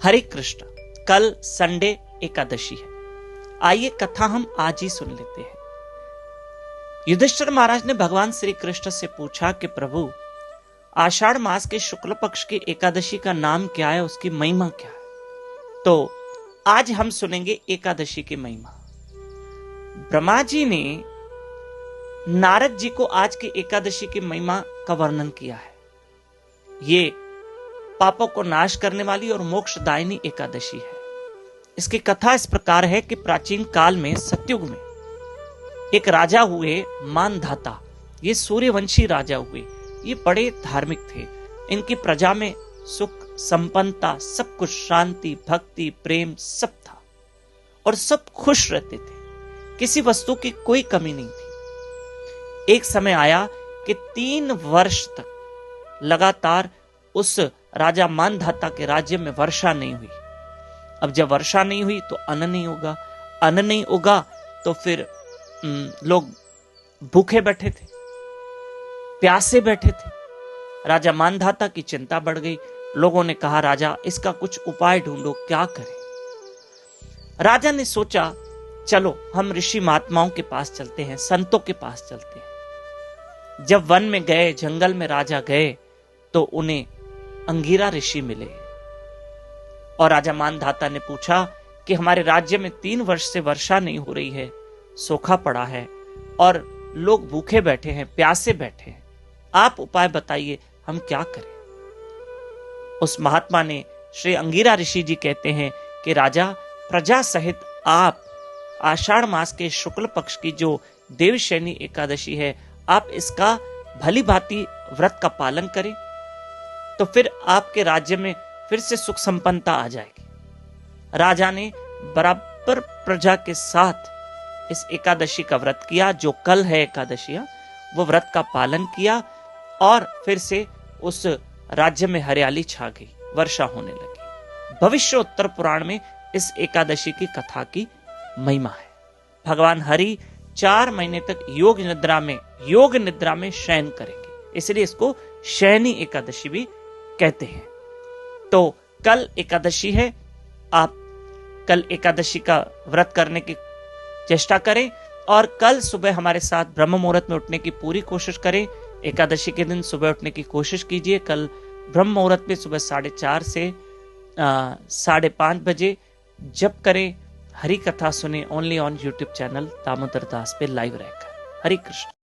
हरे कृष्ण। कल संडे एकादशी है। आइए कथा हम आज ही सुन लेते हैं। युधिष्ठिर महाराज ने भगवान श्री कृष्ण से पूछा कि प्रभु, आषाढ़ मास के शुक्ल पक्ष की एकादशी का नाम क्या है, उसकी महिमा क्या है? तो आज हम सुनेंगे एकादशी की महिमा। ब्रह्मा जी ने नारद जी को आज की एकादशी की महिमा का वर्णन किया है। ये पापों को नाश करने वाली और मोक्षदायिनी एकादशी है। इसकी कथा इस प्रकार है कि प्राचीन काल में सतयुग में एक राजा हुए मानधाता। ये सूर्यवंशी राजा हुए। ये बड़े धार्मिक थे। इनकी प्रजा में सुख, संपन्नता, सब कुछ, शांति, भक्ति, प्रेम सब था और सब खुश रहते थे। किसी वस्तु की कोई कमी नहीं थी। एक समय आया कि 3 वर्ष तक लगातार उस राजा मानधाता के राज्य में वर्षा नहीं हुई। अब जब वर्षा नहीं हुई तो अन्न नहीं होगा, अन्न नहीं होगा तो फिर लोग भूखे बैठे थे, प्यासे बैठे थे। राजा मानधाता की चिंता बढ़ गई। लोगों ने कहा, राजा इसका कुछ उपाय ढूंढो, क्या करें? राजा ने सोचा, चलो हम ऋषि महात्माओं के पास चलते हैं, संतों के पास चलते हैं। जब वन में गए, जंगल में राजा गए तो उन्हें अंगीरा ऋषि मिले और राजा मानधाता ने पूछा कि हमारे राज्य में 3 वर्ष से वर्षा नहीं हो रही है, सूखा पड़ा है और लोग भूखे बैठे हैं, प्यासे बैठे हैं, आप उपाय बताइए, हम क्या करें? उस महात्मा ने, श्री अंगीरा ऋषि जी कहते हैं कि राजा, प्रजा सहित आप आषाढ़ मास के शुक्ल पक्ष की जो देवशयनी एकादशी है, आप इसका भली भांति व्रत का पालन करें तो फिर आपके राज्य में फिर से सुख संपन्नता आ जाएगी। राजा ने बराबर प्रजा के साथ इस एकादशी का व्रत किया। जो कल है एकादशियां, वो व्रत का पालन किया और फिर से उस राज्य में हरियाली छा गई, वर्षा होने लगी। भविष्योत्तर पुराण में इस एकादशी की कथा की महिमा है। भगवान हरि 4 महीने तक योग निद्रा में शयन करेंगे, इसलिए इसको शयनी एकादशी भी कहते हैं। तो कल एकादशी है। आप कल एकादशी का व्रत करने की चेष्टा करें और कल सुबह हमारे साथ ब्रह्म मुहूर्त में उठने की पूरी कोशिश करें। एकादशी के दिन सुबह उठने की कोशिश कीजिए। कल ब्रह्म मुहूर्त में सुबह 4:30 से 5:30 बजे जप करें, हरि कथा सुने, only on YouTube channel Damodar Das पे लाइव रहकर। हरि कृष्ण।